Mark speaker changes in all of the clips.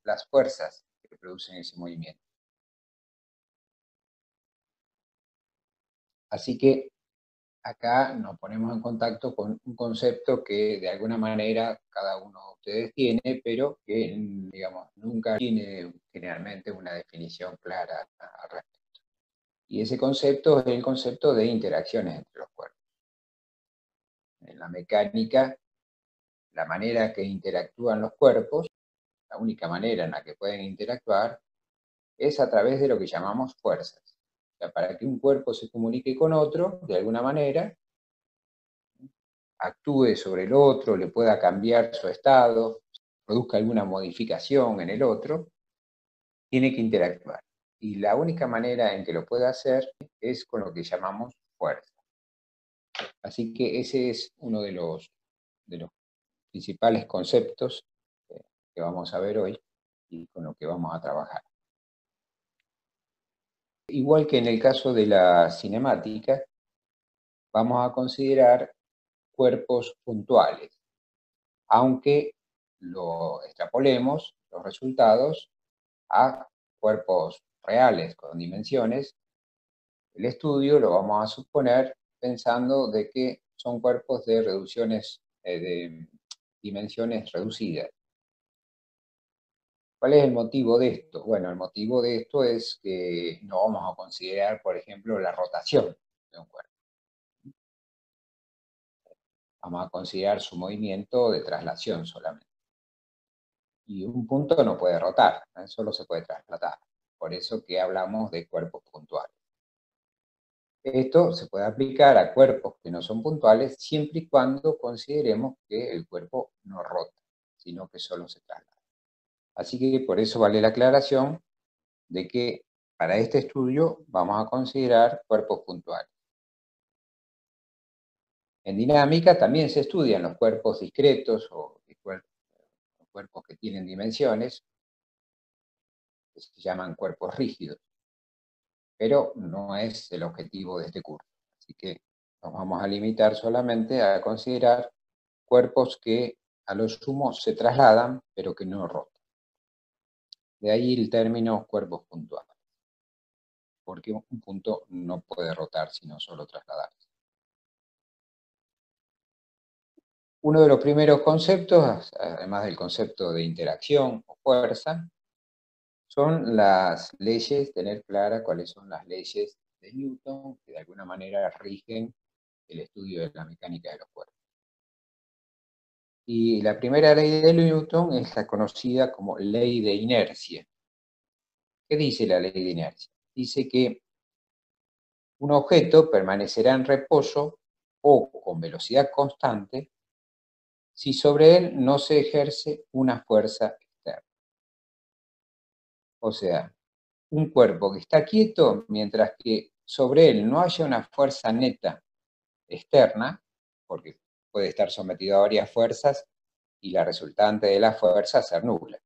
Speaker 1: las fuerzas que producen ese movimiento. Así que acá nos ponemos en contacto con un concepto que de alguna manera cada uno de ustedes tiene, pero que, digamos, nunca tiene generalmente una definición clara al respecto. Y ese concepto es el concepto de interacciones entre los cuerpos. En la mecánica, la manera que interactúan los cuerpos, la única manera en la que pueden interactuar, es a través de lo que llamamos fuerzas. O sea, para que un cuerpo se comunique con otro, de alguna manera, actúe sobre el otro, le pueda cambiar su estado, produzca alguna modificación en el otro, tiene que interactuar. Y la única manera en que lo pueda hacer es con lo que llamamos fuerza. Así que ese es uno de los principales conceptos que vamos a ver hoy y con lo que vamos a trabajar. Igual que en el caso de la cinemática, vamos a considerar cuerpos puntuales, aunque lo extrapolemos, los resultados, a cuerpos reales con dimensiones. El estudio lo vamos a suponer pensando de que son cuerpos de reducciones, de dimensiones reducidas. ¿Cuál es el motivo de esto? Bueno, el motivo de esto es que no vamos a considerar, por ejemplo, la rotación de un cuerpo. Vamos a considerar su movimiento de traslación solamente. Y un punto no puede rotar, solo se puede trasladar. Por eso que hablamos de cuerpos puntuales. Esto se puede aplicar a cuerpos que no son puntuales siempre y cuando consideremos que el cuerpo no rota, sino que solo se traslada. Así que por eso vale la aclaración de que para este estudio vamos a considerar cuerpos puntuales. En dinámica también se estudian los cuerpos discretos o cuerpos que tienen dimensiones, que se llaman cuerpos rígidos, pero no es el objetivo de este curso. Así que nos vamos a limitar solamente a considerar cuerpos que a lo sumo se trasladan, pero que no rotan. De ahí el término cuerpos puntuales, porque un punto no puede rotar, sino solo trasladarse. Uno de los primeros conceptos, además del concepto de interacción o fuerza, son las leyes, tener clara cuáles son las leyes de Newton, que de alguna manera rigen el estudio de la mecánica de los cuerpos. Y la primera ley de Newton es la conocida como ley de inercia. ¿Qué dice la ley de inercia? Dice que un objeto permanecerá en reposo o con velocidad constante si sobre él no se ejerce una fuerza externa. O sea, un cuerpo que está quieto mientras que sobre él no haya una fuerza neta externa, porque puede estar sometido a varias fuerzas y la resultante de la fuerza ser nula.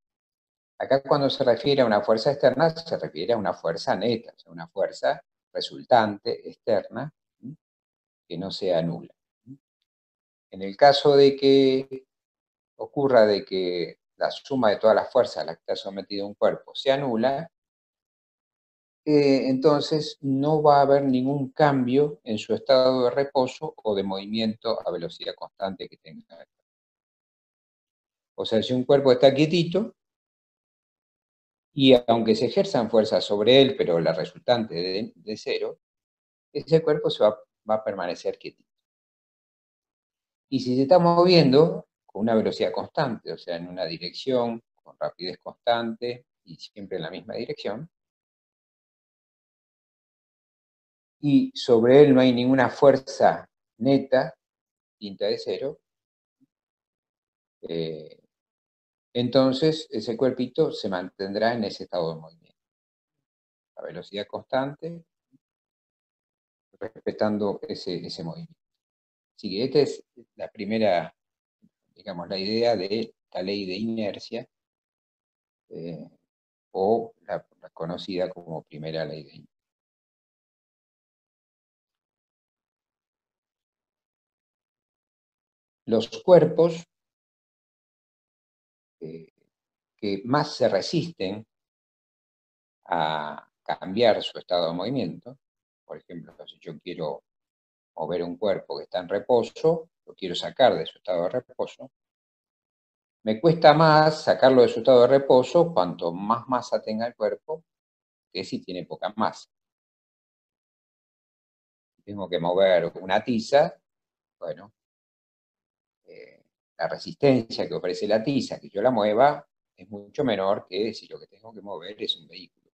Speaker 1: Acá cuando se refiere a una fuerza externa, se refiere a una fuerza neta, o sea, una fuerza resultante externa que no sea nula. En el caso de que ocurra de que la suma de todas las fuerzas a las que está sometido un cuerpo sea nula, entonces no va a haber ningún cambio en su estado de reposo o de movimiento a velocidad constante que tenga. O sea, si un cuerpo está quietito, y aunque se ejerzan fuerzas sobre él, pero la resultante de cero, ese cuerpo va a permanecer quietito. Y si se está moviendo con una velocidad constante, o sea, en una dirección, con rapidez constante y siempre en la misma dirección, y sobre él no hay ninguna fuerza neta, distinta de cero, eh, entonces ese cuerpito se mantendrá en ese estado de movimiento. A velocidad constante, respetando ese movimiento. Así que esta es la primera, digamos, la idea de la ley de inercia, eh, o la conocida como primera ley de inercia. Los cuerpos que más se resisten a cambiar su estado de movimiento. Por ejemplo, si yo quiero mover un cuerpo que está en reposo, lo quiero sacar de su estado de reposo, me cuesta más sacarlo de su estado de reposo cuanto más masa tenga el cuerpo que si tiene poca masa. Tengo que mover una tiza, bueno, la resistencia que ofrece la tiza, que yo la mueva, es mucho menor que si lo que tengo que mover es un vehículo.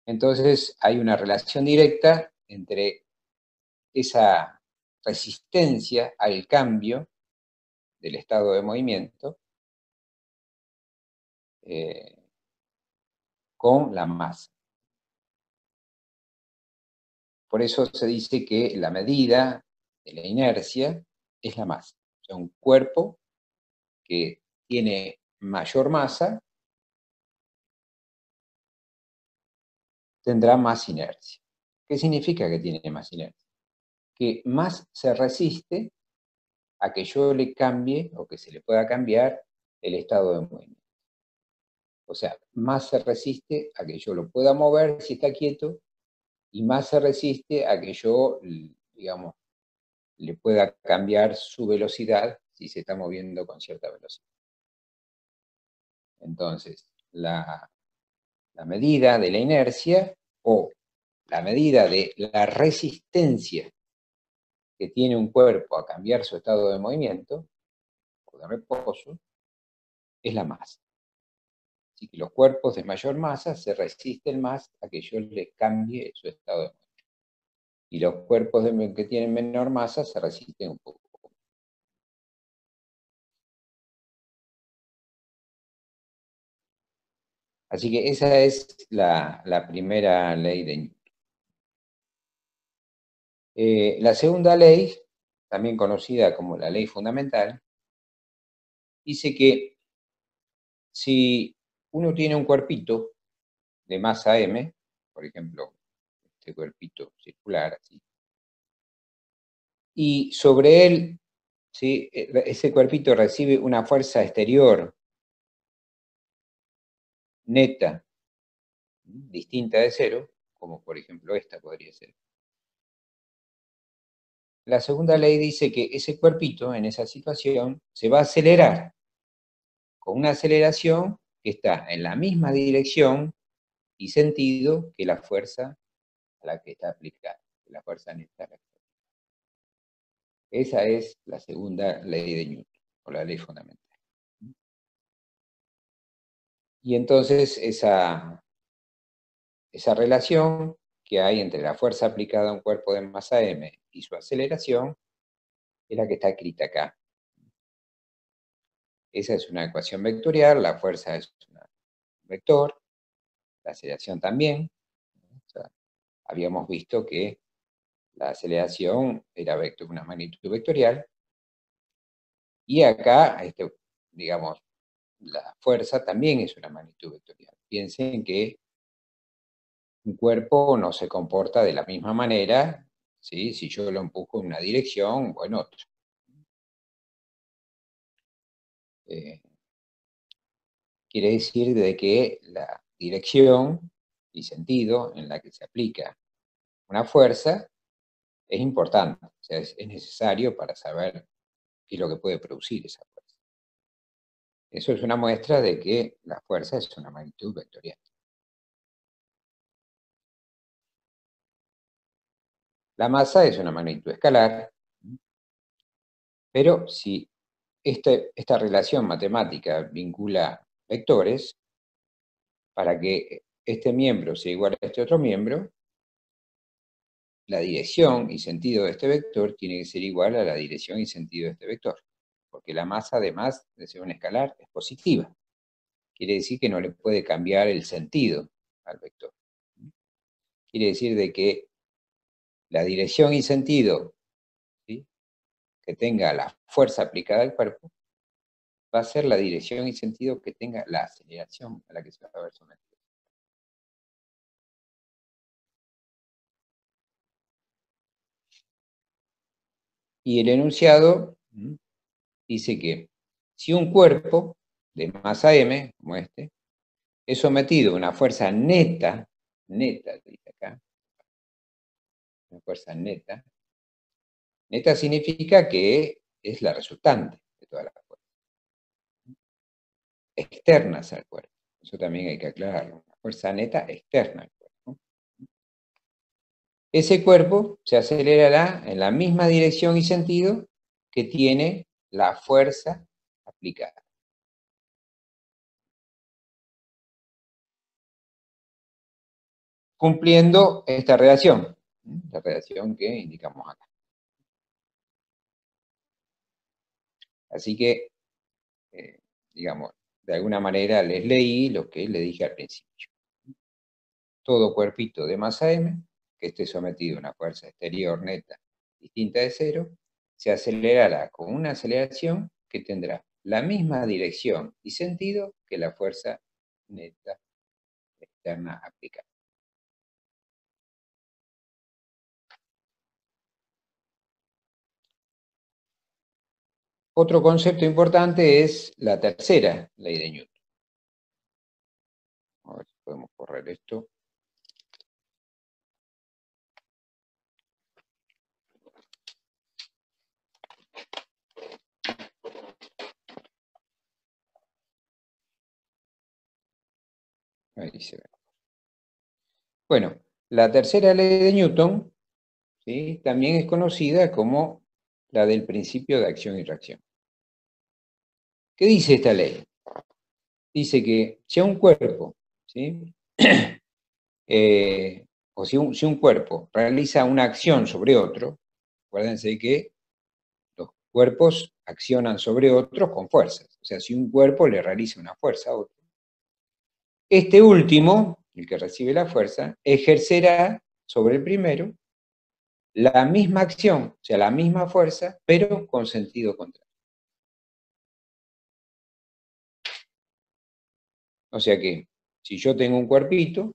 Speaker 1: Entonces hay una relación directa entre esa resistencia al cambio del estado de movimiento con la masa. Por eso se dice que la medida de la inercia es la masa. O sea, un cuerpo que tiene mayor masa tendrá más inercia. ¿Qué significa que tiene más inercia? Que más se resiste a que yo le cambie o que se le pueda cambiar el estado de movimiento. O sea, más se resiste a que yo lo pueda mover si está quieto y más se resiste a que yo, digamos, le pueda cambiar su velocidad si se está moviendo con cierta velocidad. Entonces, la medida de la inercia o la medida de la resistencia que tiene un cuerpo a cambiar su estado de movimiento o de reposo es la masa. Así que los cuerpos de mayor masa se resisten más a que yo les cambie su estado de movimiento. Y los cuerpos que tienen menor masa se resisten un poco. Así que esa es la primera ley de Newton. La segunda ley, también conocida como la ley fundamental, dice que si uno tiene un cuerpito de masa m, por ejemplo, este cuerpito circular, así, y sobre él, ¿sí? Ese cuerpito recibe una fuerza exterior neta, distinta de cero, como por ejemplo esta podría ser. La segunda ley dice que ese cuerpito en esa situación se va a acelerar con una aceleración que está en la misma dirección y sentido que la fuerza a la que está aplicada, la fuerza neta. Esa es la segunda ley de Newton, o la ley fundamental. Y entonces esa relación que hay entre la fuerza aplicada a un cuerpo de masa m y su aceleración es la que está escrita acá. Esa es una ecuación vectorial, la fuerza es un vector, la aceleración también. O sea, habíamos visto que la aceleración era una magnitud vectorial, y acá, digamos, la fuerza también es una magnitud vectorial. Piensen que un cuerpo no se comporta de la misma manera, ¿sí? Si yo lo empujo en una dirección o en otra. Quiere decir de que la dirección y sentido en la que se aplica una fuerza es importante, o sea, es necesario para saber qué es lo que puede producir esa fuerza. Eso es una muestra de que la fuerza es una magnitud vectorial. La masa es una magnitud escalar, pero si esta relación matemática vincula vectores, para que este miembro sea igual a este otro miembro, la dirección y sentido de este vector tiene que ser igual a la dirección y sentido de este vector, porque la masa, además de ser un escalar, es positiva. Quiere decir que no le puede cambiar el sentido al vector. Quiere decir de que la dirección y sentido, ¿sí?, que tenga la fuerza aplicada al cuerpo va a ser la dirección y sentido que tenga la aceleración a la que se va a ver sometido. Y el enunciado dice que Si un cuerpo de masa m, como este, es sometido a una fuerza neta, dice acá, una fuerza neta, neta significa que es la resultante de todas las fuerzas, externas al cuerpo. Eso también hay que aclararlo, una fuerza neta externa al cuerpo. Ese cuerpo se acelerará en la misma dirección y sentido que tiene la fuerza aplicada. Cumpliendo esta relación, la relación que indicamos acá. Así que, digamos, de alguna manera les leí lo que le dije al principio. Todo cuerpito de masa m, que esté sometido a una fuerza exterior neta distinta de cero, se acelerará con una aceleración que tendrá la misma dirección y sentido que la fuerza neta externa aplicada. Otro concepto importante es la tercera ley de Newton. A ver si podemos correr esto. Ahí se ve. Bueno, la tercera ley de Newton, ¿sí?, también es conocida como la del principio de acción y reacción. ¿Qué dice esta ley? Dice que si un cuerpo, ¿sí? O si un cuerpo realiza una acción sobre otro, acuérdense que los cuerpos accionan sobre otros con fuerzas. O sea, si un cuerpo le realiza una fuerza a otro, este último, el que recibe la fuerza, ejercerá sobre el primero la misma acción, o sea, la misma fuerza, pero con sentido contrario. O sea que, si yo tengo un cuerpito,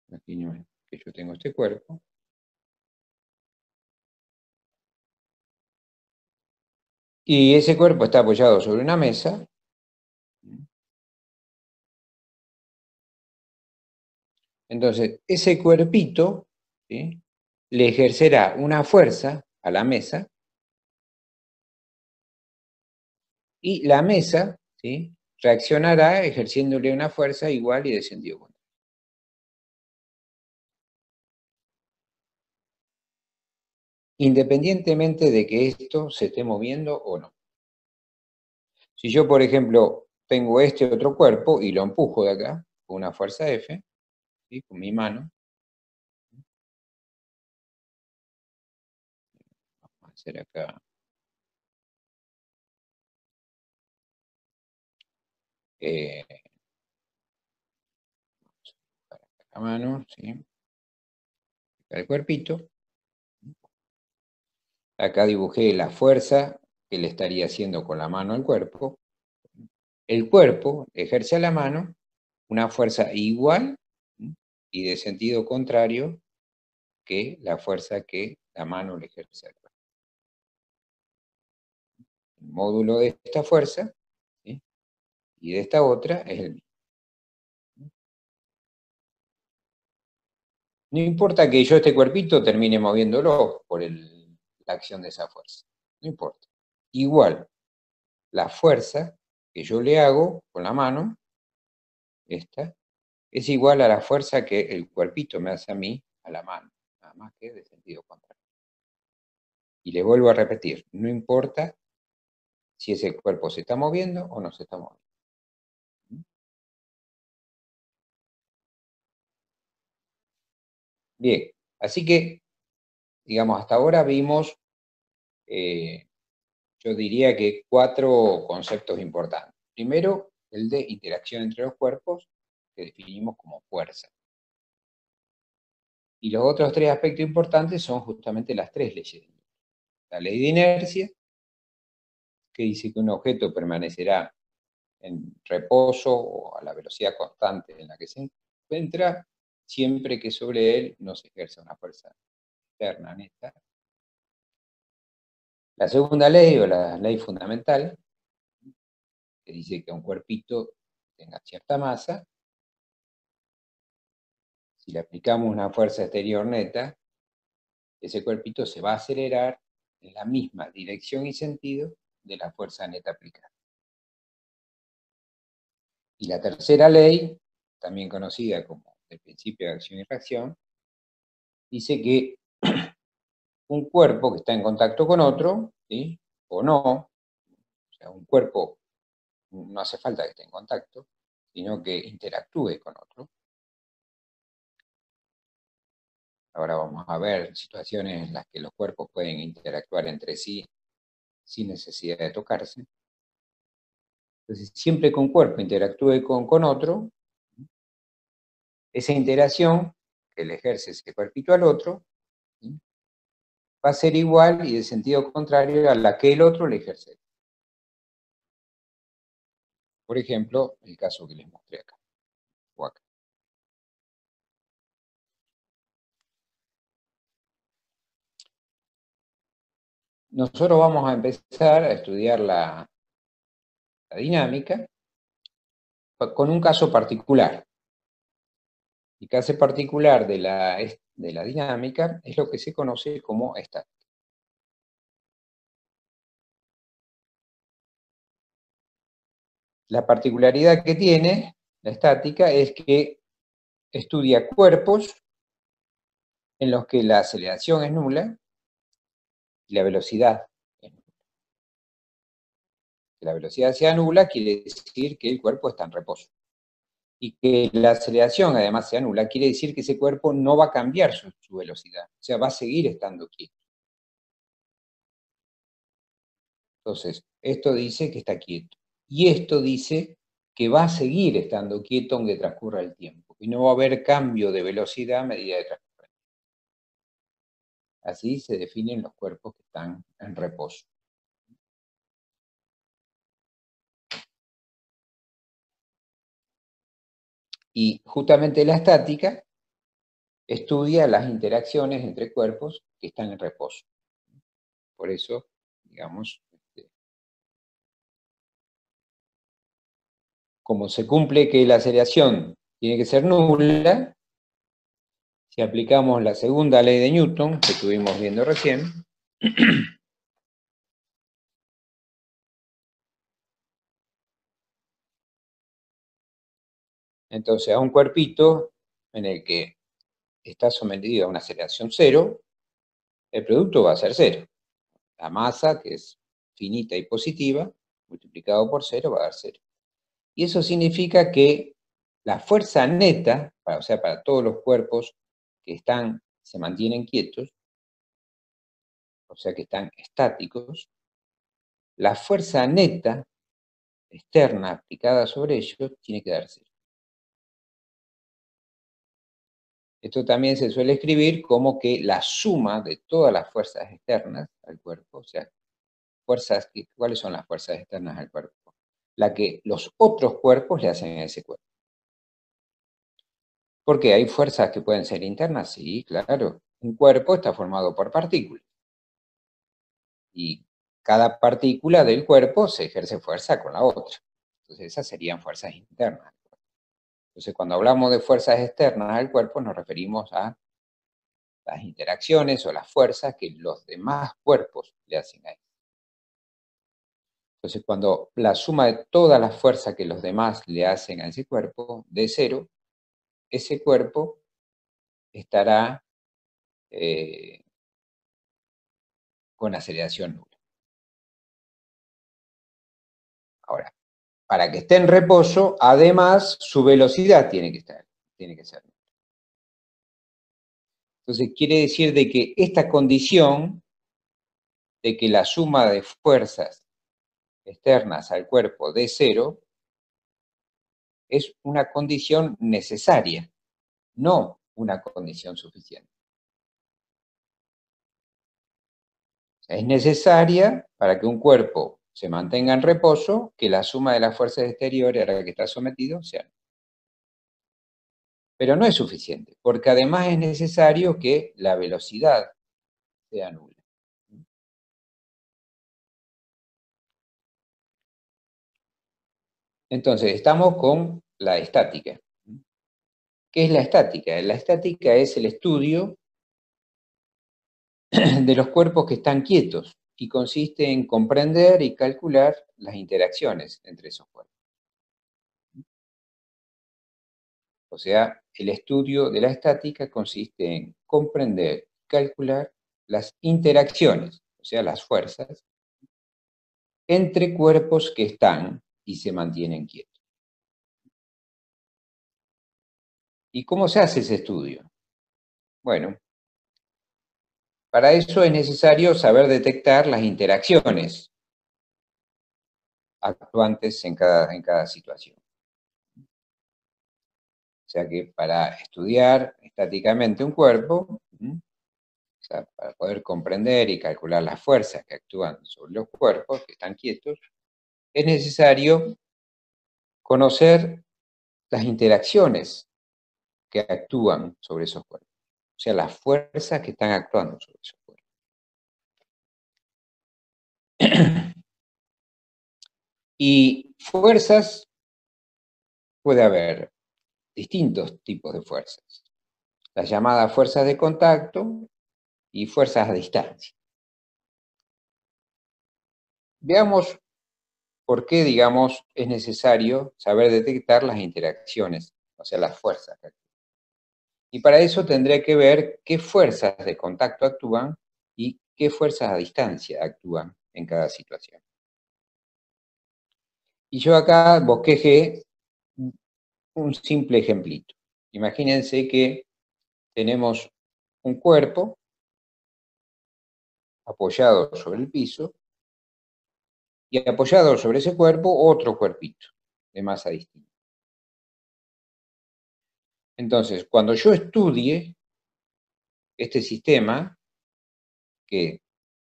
Speaker 1: imagino que yo tengo este cuerpo, y ese cuerpo está apoyado sobre una mesa, entonces ese cuerpito, ¿sí?, le ejercerá una fuerza a la mesa, y la mesa, ¿sí?, reaccionará ejerciéndole una fuerza igual y de sentido contrario. Independientemente de que esto se esté moviendo o no. Si yo, por ejemplo, tengo este otro cuerpo y lo empujo de acá, con una fuerza F, ¿sí?, con mi mano, vamos a hacer acá, eh, la mano, ¿sí?, acá el cuerpito, acá dibujé la fuerza que le estaría haciendo con la mano al cuerpo. El cuerpo ejerce a la mano una fuerza igual, ¿sí?, y de sentido contrario que la fuerza que la mano le ejerce al cuerpo. El módulo de esta fuerza, ¿sí?, y de esta otra es el mismo. No importa que yo este cuerpito termine moviéndolo por la acción de esa fuerza. No importa. Igual, la fuerza que yo le hago con la mano, esta, es igual a la fuerza que el cuerpito me hace a mí a la mano, nada más que de sentido contrario. Y le vuelvo a repetir, no importa si ese cuerpo se está moviendo o no se está moviendo. Bien, así que, digamos, hasta ahora vimos, yo diría que 4 conceptos importantes. Primero, el de interacción entre los cuerpos, que definimos como fuerza. Y los otros 3 aspectos importantes son justamente las 3 leyes de Newton. La ley de inercia, que dice que un objeto permanecerá en reposo o a la velocidad constante en la que se encuentra, siempre que sobre él no se ejerza una fuerza externa neta. La segunda ley, o la ley fundamental, que dice que un cuerpito tenga cierta masa, si le aplicamos una fuerza exterior neta, ese cuerpito se va a acelerar en la misma dirección y sentido de la fuerza neta aplicada. Y la tercera ley, también conocida como el principio de acción y reacción, dice que un cuerpo que está en contacto con otro, ¿sí?, o no, o sea, un cuerpo no hace falta que esté en contacto, sino que interactúe con otro. Ahora vamos a ver situaciones en las que los cuerpos pueden interactuar entre sí sin necesidad de tocarse. Entonces, siempre que un cuerpo interactúe con otro, esa interacción que le ejerce ese cuerpito al otro, ¿sí?, va a ser igual y de sentido contrario a la que el otro le ejerce. Por ejemplo, el caso que les mostré acá, o acá. Nosotros vamos a empezar a estudiar la dinámica con un caso particular. El caso particular de la dinámica es lo que se conoce como estática. La particularidad que tiene la estática es que estudia cuerpos en los que la aceleración es nula y la velocidad es nula. Que la velocidad sea nula quiere decir que el cuerpo está en reposo. Y que la aceleración además sea nula quiere decir que ese cuerpo no va a cambiar su velocidad, o sea, va a seguir estando quieto. Entonces, esto dice que está quieto. Y esto dice que va a seguir estando quieto aunque transcurra el tiempo. Y no va a haber cambio de velocidad a medida que transcurra el tiempo. Así se definen los cuerpos que están en reposo. Y justamente la estática estudia las interacciones entre cuerpos que están en reposo. Por eso, digamos, como se cumple que la aceleración tiene que ser nula, si aplicamos la segunda ley de Newton, que estuvimos viendo recién, entonces a un cuerpito en el que está sometido a una aceleración cero, el producto va a ser cero. La masa, que es finita y positiva, multiplicado por cero va a dar cero. Y eso significa que la fuerza neta, o sea, para todos los cuerpos que se mantienen quietos, o sea, que están estáticos, la fuerza neta externa aplicada sobre ellos tiene que dar cero. Esto también se suele escribir como que la suma de todas las fuerzas externas al cuerpo, o sea, ¿cuáles son las fuerzas externas al cuerpo? La que los otros cuerpos le hacen a ese cuerpo. Porque hay fuerzas que pueden ser internas, sí, claro. Un cuerpo está formado por partículas. Y cada partícula del cuerpo se ejerce fuerza con la otra. Entonces esas serían fuerzas internas. Entonces cuando hablamos de fuerzas externas al cuerpo nos referimos a las interacciones o las fuerzas que los demás cuerpos le hacen a él. Entonces, cuando la suma de todas las fuerzas que los demás le hacen a ese cuerpo de cero, ese cuerpo estará con aceleración nula. Ahora, para que esté en reposo, además, su velocidad tiene que ser nula. Entonces, quiere decir de que esta condición de que la suma de fuerzas externas al cuerpo de cero es una condición necesaria, no una condición suficiente. O sea, es necesaria para que un cuerpo se mantenga en reposo que la suma de las fuerzas exteriores a la que está sometido sea. Pero no es suficiente, porque además es necesario que la velocidad sea nula. Entonces, estamos con la estática. ¿Qué es la estática? La estática es el estudio de los cuerpos que están quietos y consiste en comprender y calcular las interacciones entre esos cuerpos. O sea, el estudio de la estática consiste en comprender y calcular las interacciones, o sea, las fuerzas, entre cuerpos que están y se mantienen quietos. ¿Y cómo se hace ese estudio? Bueno, para eso es necesario saber detectar las interacciones actuantes en cada situación. O sea que para estudiar estáticamente un cuerpo, o sea, para poder comprender y calcular las fuerzas que actúan sobre los cuerpos que están quietos, es necesario conocer las interacciones que actúan sobre esos cuerpos. O sea, las fuerzas que están actuando sobre esos cuerpos. Y fuerzas, puede haber distintos tipos de fuerzas. Las llamadas fuerzas de contacto y fuerzas a distancia. Veamos por qué, digamos, es necesario saber detectar las interacciones, o sea, las fuerzas. Y para eso tendré que ver qué fuerzas de contacto actúan y qué fuerzas a distancia actúan en cada situación. Y yo acá bosquejé un simple ejemplito. Imagínense que tenemos un cuerpo apoyado sobre el piso y apoyado sobre ese cuerpo otro cuerpito de masa distinta. Entonces, cuando yo estudie este sistema, que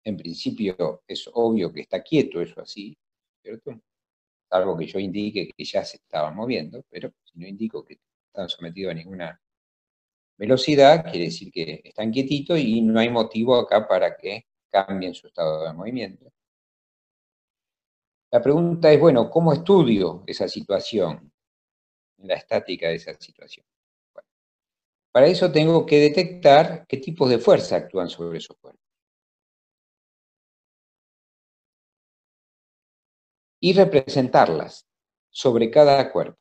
Speaker 1: en principio es obvio que está quieto, eso así, ¿cierto? Salvo que yo indique que ya se estaba moviendo, pero si no indico que están sometidos a ninguna velocidad, quiere decir que están quietitos y no hay motivo acá para que cambien su estado de movimiento. La pregunta es, bueno, ¿cómo estudio esa situación, la estática de esa situación? Bueno, para eso tengo que detectar qué tipos de fuerza actúan sobre esos cuerpos. Y representarlas sobre cada cuerpo.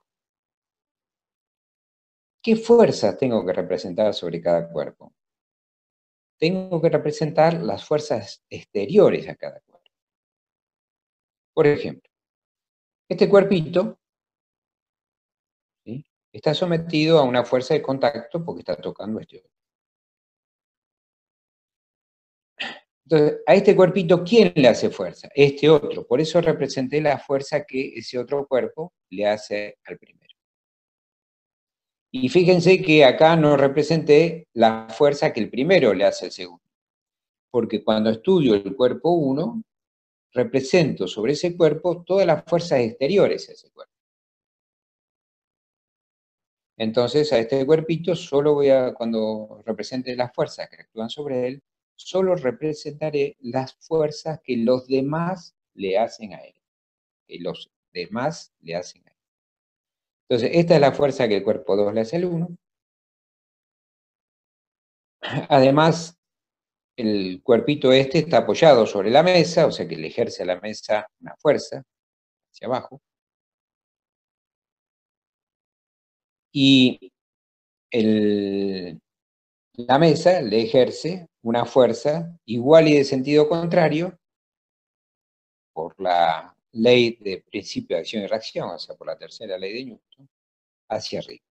Speaker 1: ¿Qué fuerzas tengo que representar sobre cada cuerpo? Tengo que representar las fuerzas exteriores a cada cuerpo. Por ejemplo, este cuerpito, ¿sí?, está sometido a una fuerza de contacto porque está tocando este otro. Entonces, a este cuerpito, ¿quién le hace fuerza? Este otro. Por eso representé la fuerza que ese otro cuerpo le hace al primero. Y fíjense que acá no representé la fuerza que el primero le hace al segundo. Porque cuando estudio el cuerpo 1, represento sobre ese cuerpo todas las fuerzas exteriores a ese cuerpo. Entonces, a este cuerpito solo cuando represente las fuerzas que actúan sobre él, solo representaré las fuerzas que los demás le hacen a él. Que los demás le hacen a él. Entonces, esta es la fuerza que el cuerpo 2 le hace al 1. Además, el cuerpito este está apoyado sobre la mesa, o sea que le ejerce a la mesa una fuerza hacia abajo. Y la mesa le ejerce una fuerza igual y de sentido contrario por la ley de principio de acción y reacción, o sea, por la tercera ley de Newton, hacia arriba.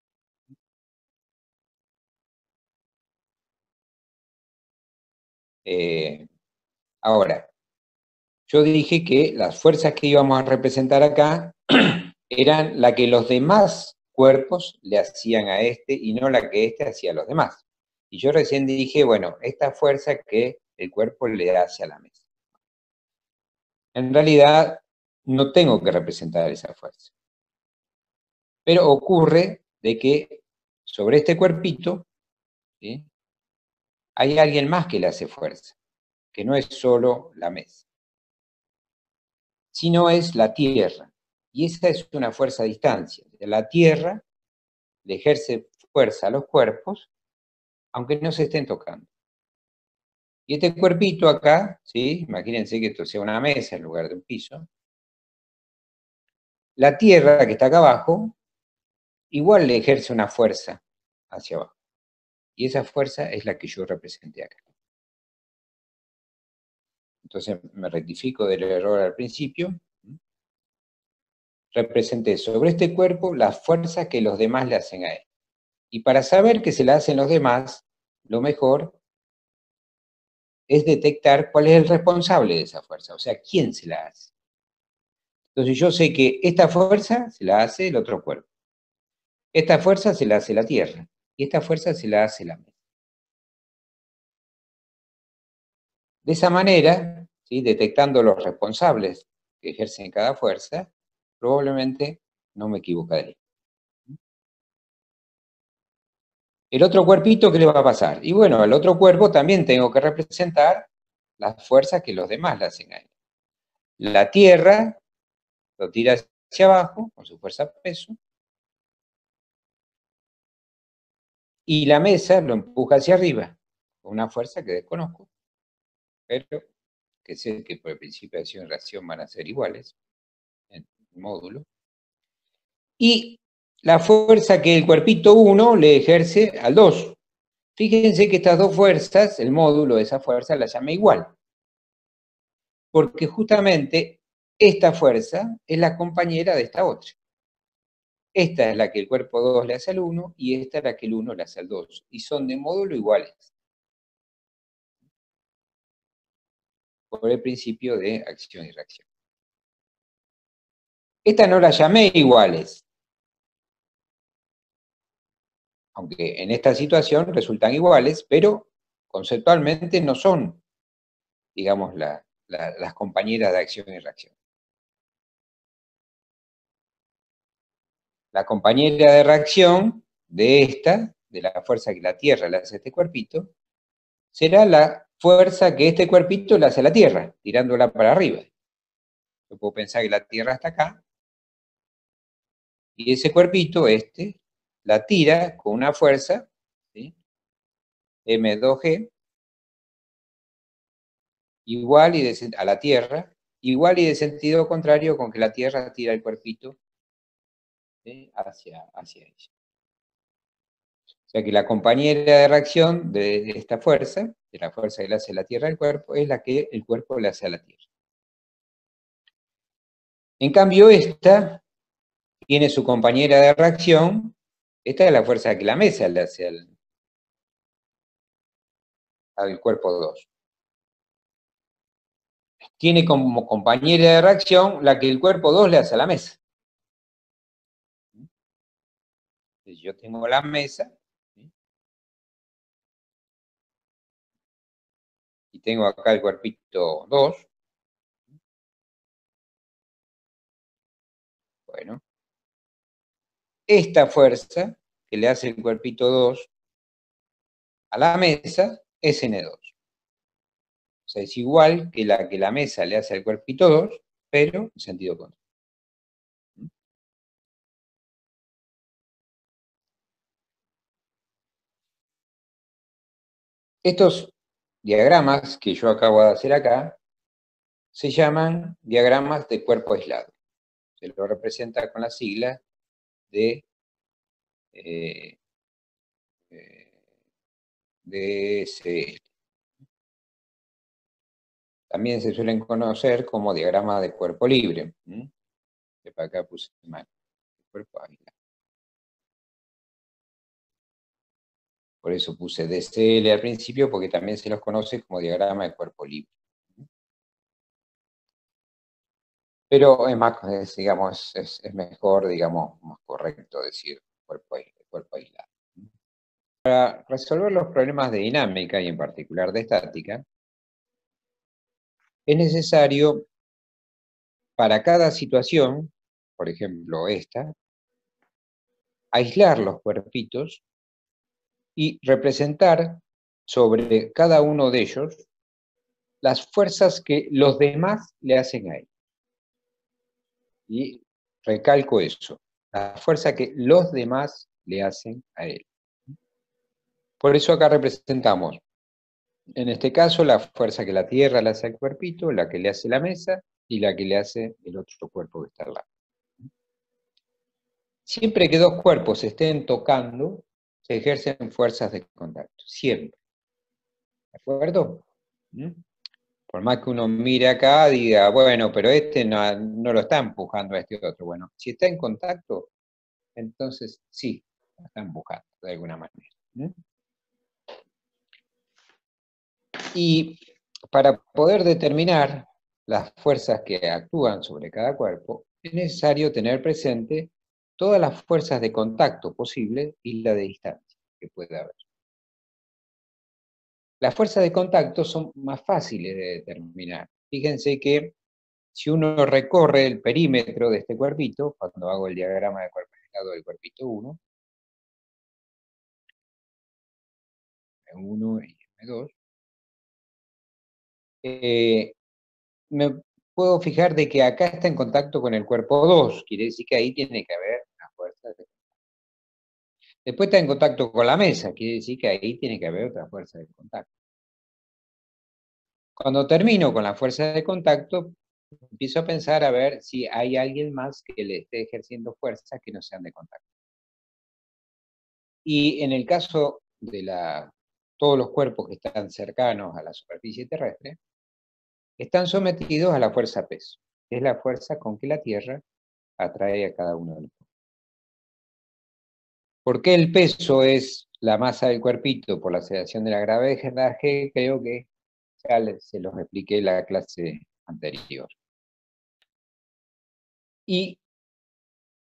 Speaker 1: Ahora, yo dije que las fuerzas que íbamos a representar acá eran la que los demás cuerpos le hacían a este y no la que este hacía a los demás. Y yo recién dije, bueno, esta fuerza que el cuerpo le hace a la mesa. En realidad, no tengo que representar esa fuerza. Pero ocurre de que sobre este cuerpito, ¿sí?, hay alguien más que le hace fuerza, que no es solo la mesa, sino es la Tierra. Y esa es una fuerza a distancia. La Tierra le ejerce fuerza a los cuerpos, aunque no se estén tocando. Y este cuerpito acá, ¿sí? Imagínense que esto sea una mesa en lugar de un piso. La Tierra que está acá abajo, igual le ejerce una fuerza hacia abajo. Y esa fuerza es la que yo representé acá. Entonces me rectifico del error al principio. Representé sobre este cuerpo la fuerza que los demás le hacen a él. Y para saber que se la hacen los demás, lo mejor es detectar cuál es el responsable de esa fuerza, o sea, quién se la hace. Entonces yo sé que esta fuerza se la hace el otro cuerpo. Esta fuerza se la hace la Tierra. Y esta fuerza se la hace la mesa. De esa manera, ¿sí? Detectando los responsables que ejercen cada fuerza, probablemente no me equivocaré. El otro cuerpito, ¿qué le va a pasar? Y bueno, al otro cuerpo también tengo que representar las fuerzas que los demás le hacen a él. La Tierra lo tira hacia abajo con su fuerza peso, y la mesa lo empuja hacia arriba con una fuerza que desconozco, pero que sé que por el principio de acción y reacción van a ser iguales en el módulo. Y la fuerza que el cuerpito 1 le ejerce al 2. Fíjense que estas dos fuerzas, el módulo de esa fuerza la llama igual. Porque justamente esta fuerza es la compañera de esta otra. Esta es la que el cuerpo 2 le hace al 1 y esta es la que el 1 le hace al 2. Y son de módulo iguales. Por el principio de acción y reacción. Esta no la llamé iguales. Aunque en esta situación resultan iguales, pero conceptualmente no son, digamos, las compañeras de acción y reacción. La compañera de reacción de esta, de la fuerza que la Tierra le hace a este cuerpito, será la fuerza que este cuerpito le hace a la Tierra, tirándola para arriba. Yo puedo pensar que la Tierra está acá, y ese cuerpito, la tira con una fuerza, ¿sí? M2G, igual y a la Tierra, igual y de sentido contrario con que la Tierra tira el cuerpito, ¿sí? hacia ella. O sea que la compañera de reacción de esta fuerza, de la fuerza que le hace la Tierra al cuerpo, es la que el cuerpo le hace a la Tierra. En cambio, esta tiene su compañera de reacción, esta es la fuerza que la mesa le hace al cuerpo 2. Tiene como compañera de reacción la que el cuerpo 2 le hace a la mesa. Entonces yo tengo la mesa, ¿sí? Y tengo acá el cuerpito 2. Bueno, esta fuerza que le hace el cuerpito 2 a la mesa es N2. O sea, es igual que la mesa le hace al cuerpito 2, pero en sentido contrario. Estos diagramas que yo acabo de hacer acá se llaman diagramas de cuerpo aislado. Se lo representa con la sigla de DSL. También se suelen conocer como diagrama de cuerpo libre. Que para acá puse mal. Cuerpo aislado. Por eso puse DSL al principio, porque también se los conoce como diagrama de cuerpo libre. Pero es más, digamos, es mejor, digamos, más correcto decir cuerpo aislado. Para resolver los problemas de dinámica y en particular de estática, es necesario para cada situación, por ejemplo esta, aislar los cuerpitos y representar sobre cada uno de ellos las fuerzas que los demás le hacen a él. Y recalco eso, la fuerza que los demás le hacen a él. Por eso acá representamos, en este caso, la fuerza que la Tierra le hace al cuerpito, la que le hace la mesa y la que le hace el otro cuerpo que está al lado. Siempre que dos cuerpos se estén tocando, se ejercen fuerzas de contacto, siempre. ¿De acuerdo? Por más que uno mire acá, diga, bueno, pero este no lo está empujando a este otro. Bueno, si está en contacto, entonces sí, lo está empujando de alguna manera. Y para poder determinar las fuerzas que actúan sobre cada cuerpo, es necesario tener presente todas las fuerzas de contacto posibles y la de distancia que puede haber. Las fuerzas de contacto son más fáciles de determinar. Fíjense que si uno recorre el perímetro de este cuerpito, cuando hago el diagrama de cuerpo aislado del cuerpito 1, M1 y M2, me puedo fijar de que acá está en contacto con el cuerpo 2, quiere decir que ahí tiene que haber una fuerza de contacto. Después está en contacto con la mesa, quiere decir que ahí tiene que haber otra fuerza de contacto. Cuando termino con la fuerza de contacto, empiezo a pensar a ver si hay alguien más que le esté ejerciendo fuerzas que no sean de contacto. Y en el caso de todos los cuerpos que están cercanos a la superficie terrestre, están sometidos a la fuerza peso, que es la fuerza con que la Tierra atrae a cada uno de los cuerpos. ¿Por qué el peso es la masa del cuerpito por la aceleración de la gravedad G? Creo que ya se los expliqué en la clase anterior. Y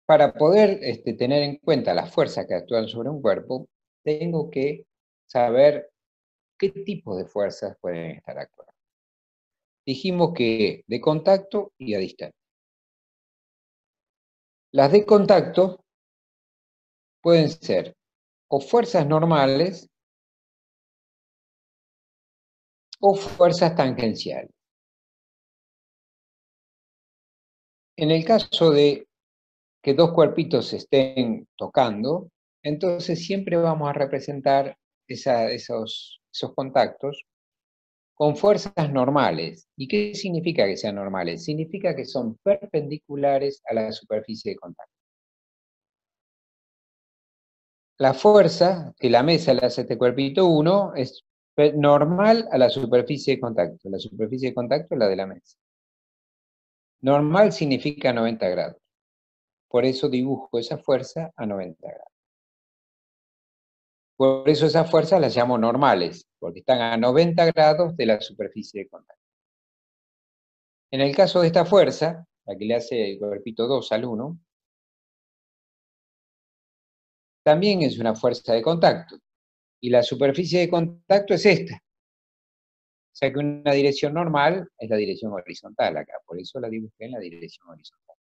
Speaker 1: para poder tener en cuenta las fuerzas que actúan sobre un cuerpo, tengo que saber qué tipo de fuerzas pueden estar actuando. Dijimos que de contacto y a distancia. Las de contacto pueden ser o fuerzas normales o fuerzas tangenciales. En el caso de que dos cuerpitos se estén tocando, entonces siempre vamos a representar esos contactos con fuerzas normales. ¿Y qué significa que sean normales? Significa que son perpendiculares a la superficie de contacto. La fuerza que la mesa le hace a este cuerpito 1 es normal a la superficie de contacto. La superficie de contacto es la de la mesa. Normal significa 90 grados. Por eso dibujo esa fuerza a 90 grados. Por eso esas fuerzas las llamo normales, porque están a 90 grados de la superficie de contacto. En el caso de esta fuerza, la que le hace el cuerpito 2 al 1, también es una fuerza de contacto. Y la superficie de contacto es esta. O sea que una dirección normal es la dirección horizontal acá, por eso la dibujé en la dirección horizontal.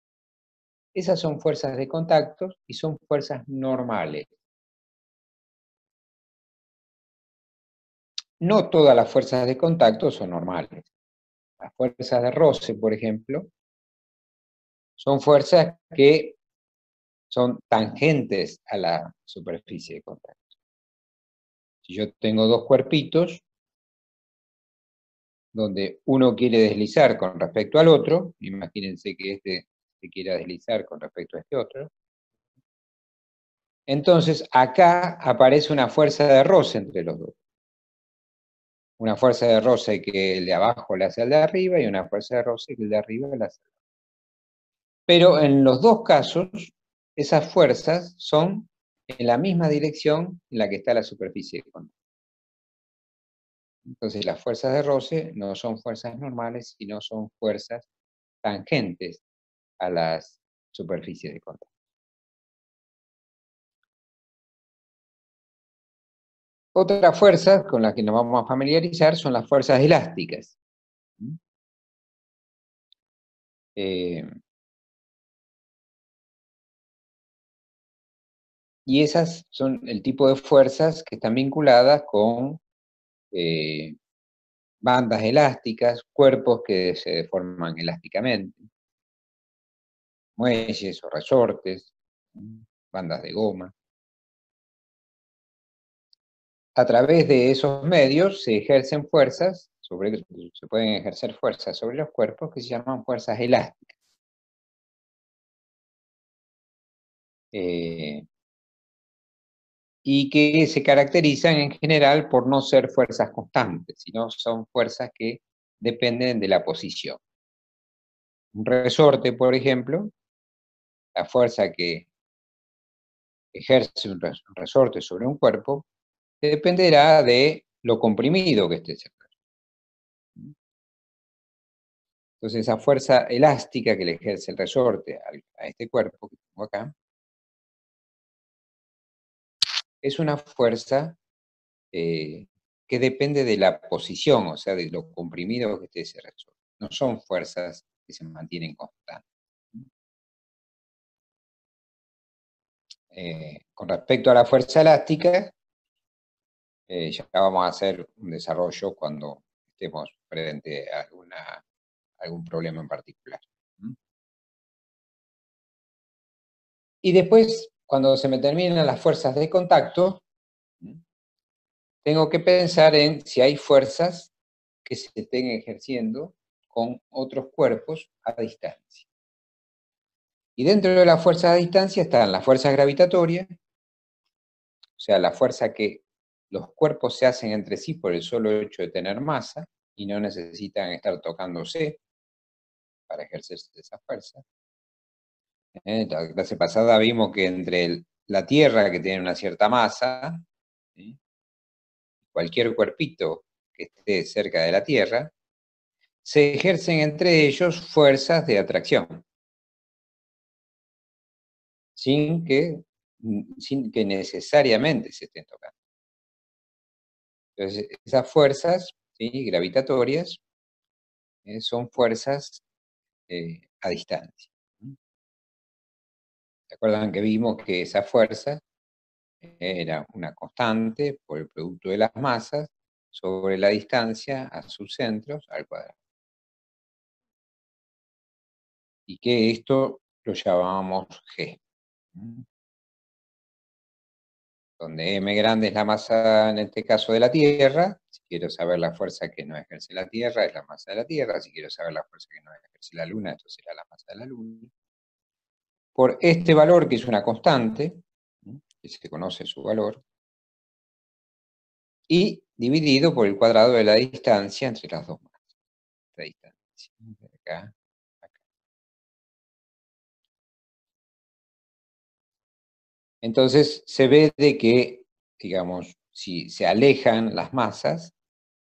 Speaker 1: Esas son fuerzas de contacto y son fuerzas normales. No todas las fuerzas de contacto son normales. Las fuerzas de roce, por ejemplo, son fuerzas que son tangentes a la superficie de contacto. Si yo tengo dos cuerpitos, donde uno quiere deslizar con respecto al otro, imagínense que este se quiera deslizar con respecto a este otro, entonces acá aparece una fuerza de roce entre los dos. Una fuerza de roce que el de abajo le hace al de arriba y una fuerza de roce que el de arriba le hace al de abajo. Pero en los dos casos, esas fuerzas son en la misma dirección en la que está la superficie de contacto. Entonces las fuerzas de roce no son fuerzas normales, sino son fuerzas tangentes a las superficies de contacto. Otra fuerza con la que nos vamos a familiarizar son las fuerzas elásticas. Y esas son el tipo de fuerzas que están vinculadas con bandas elásticas, cuerpos que se deforman elásticamente. muelles o resortes, bandas de goma. A través de esos medios se ejercen fuerzas, se pueden ejercer fuerzas sobre los cuerpos que se llaman fuerzas elásticas. Y que se caracterizan en general por no ser fuerzas constantes, sino son fuerzas que dependen de la posición. Un resorte, por ejemplo, la fuerza que ejerce un resorte sobre un cuerpo dependerá de lo comprimido que esté ese cuerpo. Entonces, esa fuerza elástica que le ejerce el resorte a este cuerpo que tengo acá, es una fuerza que depende de la posición, o sea, de lo comprimido que esté ese resorte. No son fuerzas que se mantienen constantes. Con respecto a la fuerza elástica, ya vamos a hacer un desarrollo cuando estemos frente a algún problema en particular. Y después, cuando se me terminan las fuerzas de contacto, tengo que pensar en si hay fuerzas que se estén ejerciendo con otros cuerpos a distancia. Y dentro de las fuerzas a distancia están las fuerzas gravitatorias, o sea, la fuerza que los cuerpos se hacen entre sí por el solo hecho de tener masa y no necesitan estar tocándose para ejercerse esa fuerza. La clase pasada vimos que entre la Tierra, que tiene una cierta masa, ¿sí?, cualquier cuerpito que esté cerca de la Tierra, se ejercen entre ellos fuerzas de atracción, sin que necesariamente se estén tocando. Entonces, esas fuerzas, ¿sí?, gravitatorias, son fuerzas a distancia. ¿Se acuerdan que vimos que esa fuerza era una constante por el producto de las masas sobre la distancia a sus centros al cuadrado? Y que esto lo llamábamos G, donde m grande es la masa, en este caso, de la Tierra. Si quiero saber la fuerza que no ejerce la Tierra, es la masa de la Tierra. Si quiero saber la fuerza que no ejerce la Luna, esto será la masa de la Luna. Por este valor, que es una constante, que se conoce su valor, y dividido por el cuadrado de la distancia entre las dos masas. La distancia, de acá, acá. Entonces se ve de que, digamos, si se alejan las masas,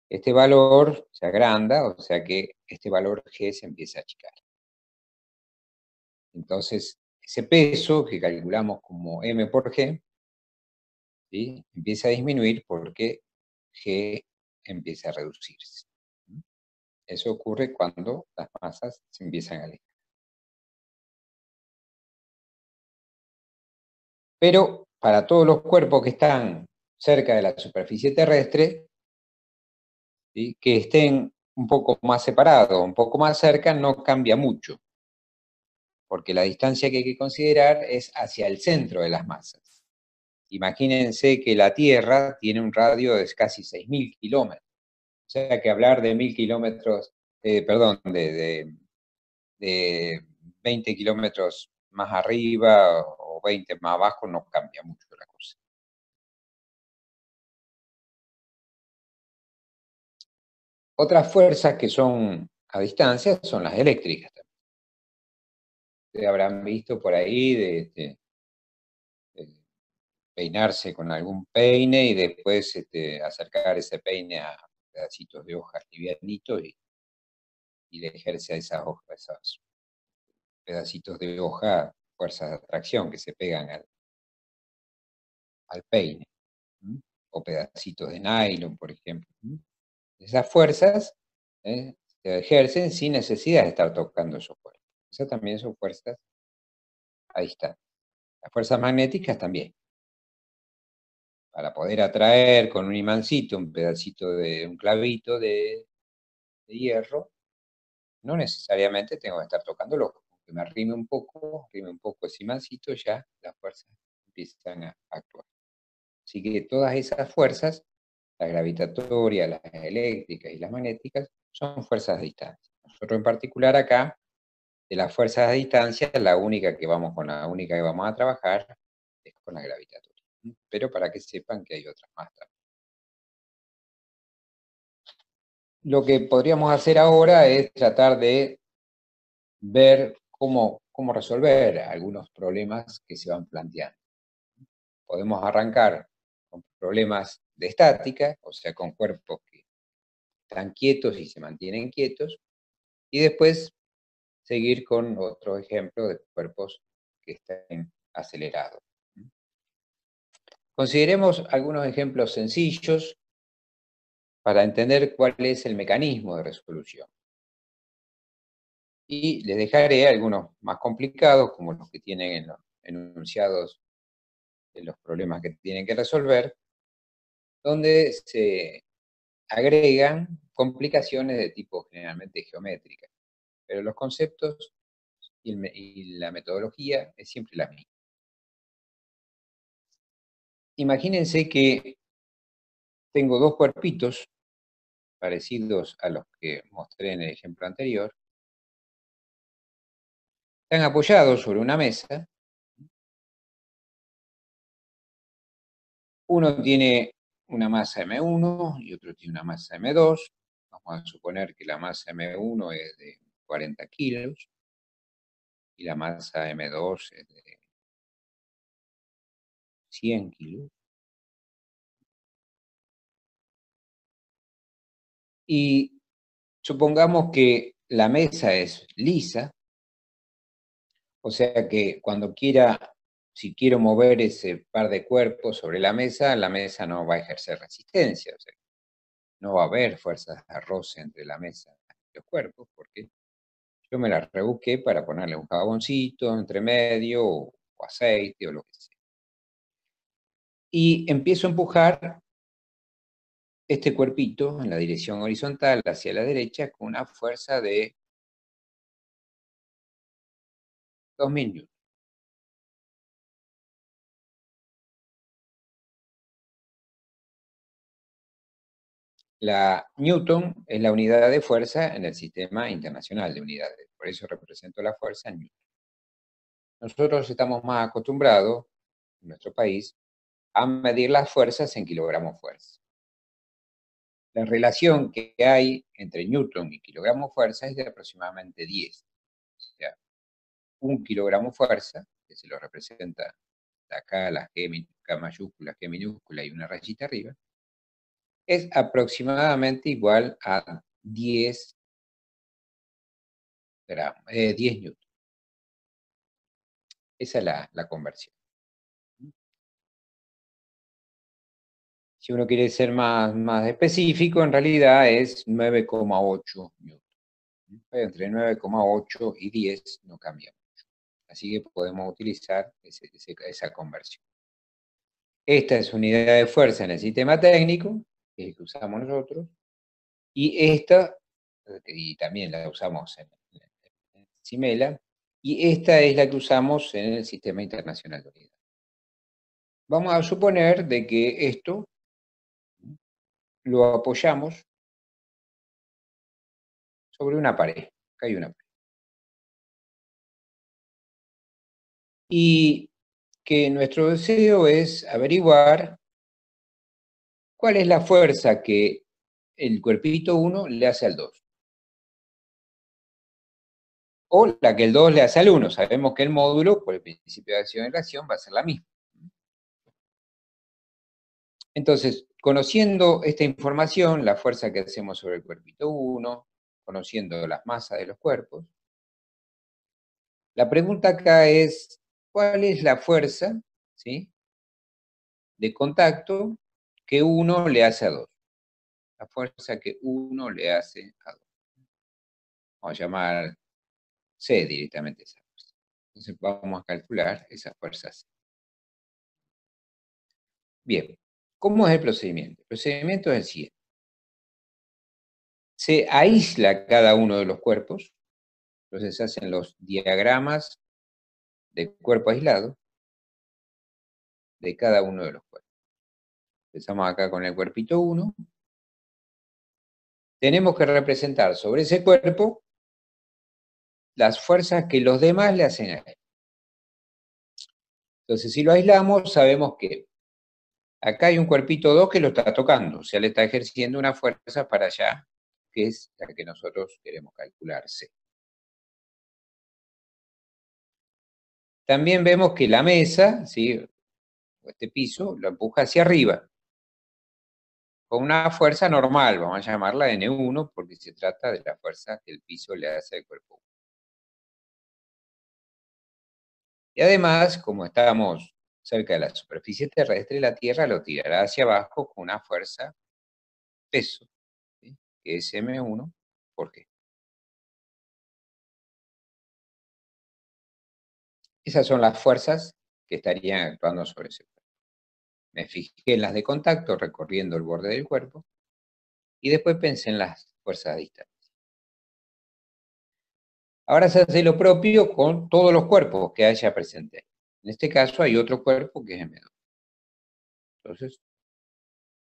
Speaker 1: este valor se agranda, o sea que este valor G se empieza a achicar. Entonces, ese peso que calculamos como m por G, ¿sí?, empieza a disminuir porque G empieza a reducirse. Eso ocurre cuando las masas se empiezan a alejar. Pero para todos los cuerpos que están cerca de la superficie terrestre, ¿sí?, que estén un poco más separados, un poco más cerca, no cambia mucho, porque la distancia que hay que considerar es hacia el centro de las masas. Imagínense que la Tierra tiene un radio de casi 6.000 kilómetros. O sea que hablar de 1.000 kilómetros, perdón, de 20 kilómetros más arriba o 20 más abajo no cambia mucho la cosa. Otras fuerzas que son a distancia son las eléctricas. Ustedes habrán visto por ahí de peinarse con algún peine y después acercar ese peine a pedacitos de hojas livianitos y le ejerce a esas hojas, esos pedacitos de hoja, fuerzas de atracción que se pegan al peine, o pedacitos de nylon, por ejemplo. Esas fuerzas se ejercen sin necesidad de estar tocando esos cuerpos. Esas también son fuerzas a distancia. Las fuerzas magnéticas también. Para poder atraer con un imancito un pedacito de un clavito de hierro, no necesariamente tengo que estar tocándolo, que me arrime un poco ese imancito, ya las fuerzas empiezan a actuar. Así que todas esas fuerzas, las gravitatorias, las eléctricas y las magnéticas, son fuerzas de distancia. Nosotros en particular acá, de las fuerzas de distancia, con la única que vamos a trabajar es con la gravitatoria. Pero para que sepan que hay otras más también. Lo que podríamos hacer ahora es tratar de ver cómo resolver algunos problemas que se van planteando. Podemos arrancar con problemas de estática, o sea, con cuerpos que están quietos y se mantienen quietos, y después seguir con otro ejemplo de cuerpos que estén acelerados. Consideremos algunos ejemplos sencillos para entender cuál es el mecanismo de resolución. Y les dejaré algunos más complicados, como los que tienen en los enunciados de los problemas que tienen que resolver, donde se agregan complicaciones de tipo generalmente geométrica, pero los conceptos y la metodología es siempre la misma. Imagínense que tengo dos cuerpitos parecidos a los que mostré en el ejemplo anterior. Están apoyados sobre una mesa. Uno tiene una masa M1 y otro tiene una masa M2. Vamos a suponer que la masa M1 es de 40 kilos y la masa M2 es de 100 kilos. Y supongamos que la mesa es lisa, o sea que si quiero mover ese par de cuerpos sobre la mesa no va a ejercer resistencia, o sea, no va a haber fuerzas de roce entre la mesa y los cuerpos, porque yo me la rebusqué para ponerle un jaboncito entre medio, o aceite, o lo que sea. Y empiezo a empujar este cuerpito en la dirección horizontal hacia la derecha con una fuerza de 2000 newtons. La Newton es la unidad de fuerza en el sistema internacional de unidades, por eso represento la fuerza en Newton. Nosotros estamos más acostumbrados, en nuestro país, a medir las fuerzas en kilogramos fuerza. La relación que hay entre Newton y kilogramos fuerza es de aproximadamente 10. O sea, un kilogramo fuerza, que se lo representa acá la G mayúscula, G minúscula y una rayita arriba, es aproximadamente igual a 10 newton. Esa es la conversión. Si uno quiere ser más específico, en realidad es 9,8 newton. Entre 9,8 y 10 no cambia mucho. Así que podemos utilizar esa conversión. Esta es unidad de fuerza en el sistema técnico, que es el que usamos nosotros, y también la usamos en CIMELA, y esta es la que usamos en el Sistema Internacional de Unidades. Vamos a suponer de que esto lo apoyamos sobre una pared. Acá hay una pared. Y que nuestro deseo es averiguar cuál es la fuerza que el cuerpito 1 le hace al 2. O la que el 2 le hace al 1. Sabemos que el módulo, por el principio de acción y reacción, va a ser la misma. Entonces, conociendo esta información, la fuerza que hacemos sobre el cuerpito 1, conociendo las masas de los cuerpos, la pregunta acá es, ¿cuál es la fuerza, ¿sí?, de contacto que 1 le hace a 2? La fuerza que 1 le hace a 2. Vamos a llamar C directamente esa fuerza. Entonces vamos a calcular esa fuerza C. Bien, ¿cómo es el procedimiento? El procedimiento es el siguiente. Se aísla cada uno de los cuerpos, Entonces se hacen los diagramas de cuerpo aislado de cada uno de los cuerpos. Empezamos acá con el cuerpito 1. Tenemos que representar sobre ese cuerpo las fuerzas que los demás le hacen a él. Entonces, si lo aislamos, sabemos que acá hay un cuerpito 2 que lo está tocando, o sea, le está ejerciendo una fuerza para allá, que es la que nosotros queremos calcular, C. También vemos que la mesa, ¿sí?, o este piso, lo empuja hacia arriba, con una fuerza normal, vamos a llamarla N1, porque se trata de la fuerza que el piso le hace al cuerpo. Y además, como estamos cerca de la superficie terrestre, la Tierra lo tirará hacia abajo con una fuerza peso, ¿sí?, que es M1 por G. Esas son las fuerzas que estarían actuando sobre ese cuerpo. Me fijé en las de contacto recorriendo el borde del cuerpo y después pensé en las fuerzas a distancia. Ahora se hace lo propio con todos los cuerpos que haya presente. En este caso hay otro cuerpo que es M2. Entonces,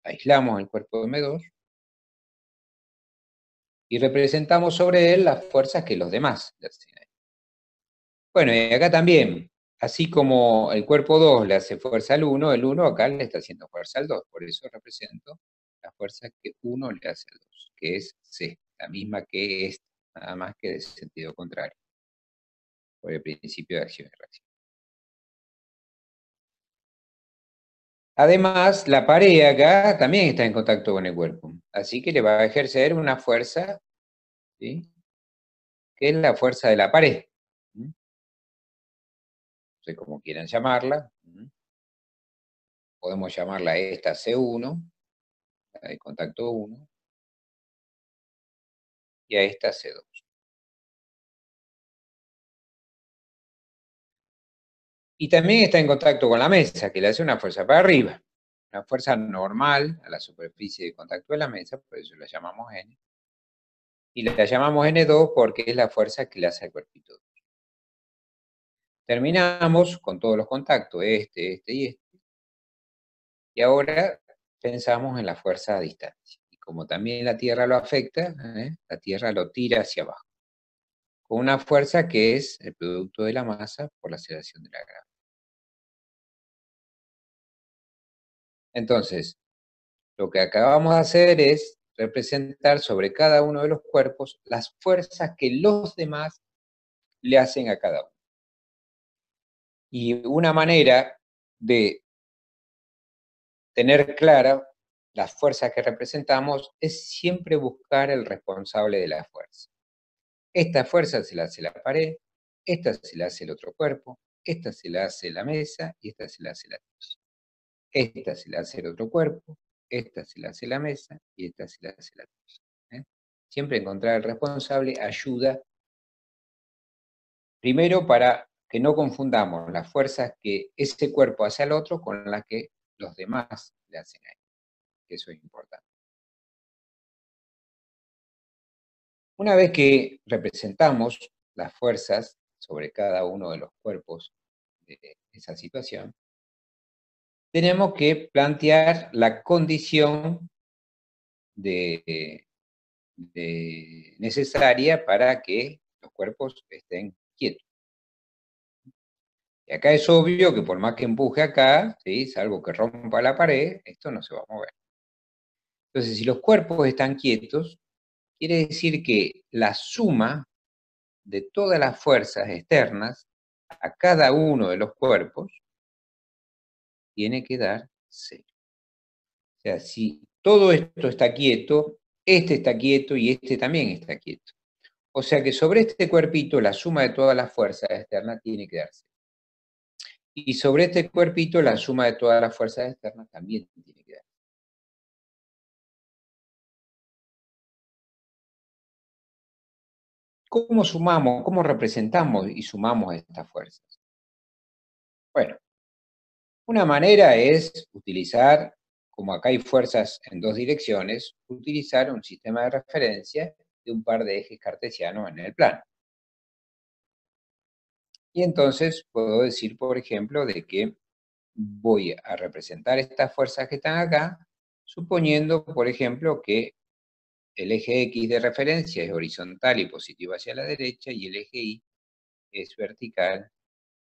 Speaker 1: aislamos el cuerpo M2 y representamos sobre él las fuerzas que los demás le hacen a él. Bueno, y acá también, así como el cuerpo 2 le hace fuerza al 1, el 1 acá le está haciendo fuerza al 2. Por eso represento la fuerza que 1 le hace al 2, que es C, la misma que esta, nada más que de sentido contrario, por el principio de acción y reacción. Además, la pared acá también está en contacto con el cuerpo, así que le va a ejercer una fuerza, ¿sí?, que es la fuerza de la pared. No sé cómo quieran llamarla. Podemos llamarla esta C1, la de contacto 1, y a esta C2. Y también está en contacto con la mesa, que le hace una fuerza para arriba. Una fuerza normal a la superficie de contacto de la mesa, por eso la llamamos N. Y la llamamos N2 porque es la fuerza que le hace al cuerpito. Terminamos con todos los contactos, este y este. Y ahora pensamos en la fuerza a distancia. Y como también la Tierra lo afecta, la Tierra lo tira hacia abajo, con una fuerza que es el producto de la masa por la aceleración de la gravedad. Entonces, lo que acabamos de hacer es representar sobre cada uno de los cuerpos las fuerzas que los demás le hacen a cada uno. Y una manera de tener clara las fuerzas que representamos es siempre buscar el responsable de la fuerza. Esta fuerza se la hace la pared, esta se la hace el otro cuerpo, esta se la hace la mesa y esta se la hace la silla. Esta se la hace el otro cuerpo, esta se la hace la mesa y esta se la hace la silla. Siempre encontrar el responsable ayuda, primero, para que no confundamos las fuerzas que ese cuerpo hace al otro con las que los demás le hacen a él. Eso es importante. Una vez que representamos las fuerzas sobre cada uno de los cuerpos de esa situación, tenemos que plantear la condición necesaria para que los cuerpos estén quietos. Y acá es obvio que por más que empuje acá, ¿sí?, salvo que rompa la pared, esto no se va a mover. Entonces, si los cuerpos están quietos, quiere decir que la suma de todas las fuerzas externas a cada uno de los cuerpos tiene que dar 0. O sea, si todo esto está quieto, este está quieto y este también está quieto. O sea que sobre este cuerpito la suma de todas las fuerzas externas tiene que dar 0. Y sobre este cuerpito la suma de todas las fuerzas externas también tiene que dar 0. ¿Cómo sumamos, cómo representamos y sumamos estas fuerzas? Bueno, una manera es utilizar, como acá hay fuerzas en dos direcciones, utilizar un sistema de referencia de un par de ejes cartesianos en el plano. Y entonces puedo decir, por ejemplo, de que voy a representar estas fuerzas que están acá, suponiendo, por ejemplo, que el eje X de referencia es horizontal y positivo hacia la derecha y el eje Y es vertical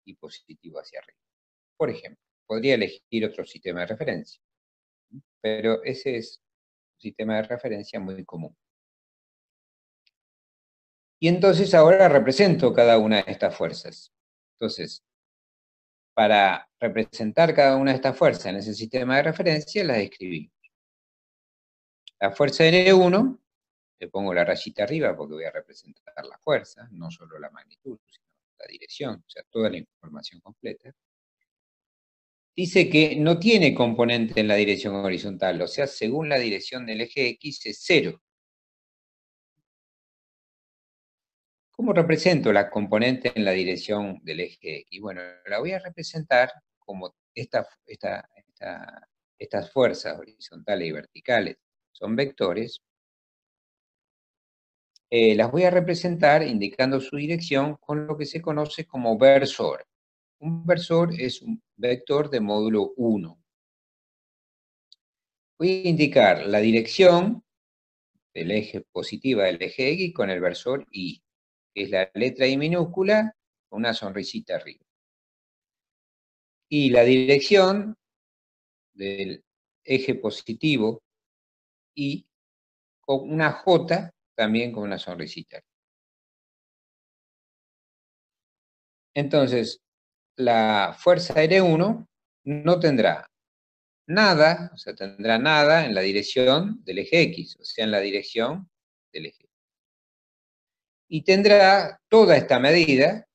Speaker 1: y positivo hacia arriba. Por ejemplo, podría elegir otro sistema de referencia, pero ese es un sistema de referencia muy común. Y entonces ahora represento cada una de estas fuerzas. Entonces, para representar cada una de estas fuerzas en ese sistema de referencia, las escribí. La fuerza N1, le pongo la rayita arriba porque voy a representar la fuerza, no solo la magnitud, sino la dirección, o sea, toda la información completa. Dice que no tiene componente en la dirección horizontal, o sea, según la dirección del eje X es 0. ¿Cómo represento la componente en la dirección del eje X? Bueno, la voy a representar como estas fuerzas horizontales y verticales son vectores, las voy a representar indicando su dirección con lo que se conoce como versor. Un versor es un vector de módulo 1. Voy a indicar la dirección del eje positiva del eje X con el versor Y, que es la letra I minúscula con una sonrisita arriba. Y la dirección del eje positivo Y con una J también con una sonrisita. Entonces, la fuerza R1 no tendrá nada, o sea, tendrá nada en la dirección del eje X, o sea, en la dirección del eje. Y tendrá toda esta medida,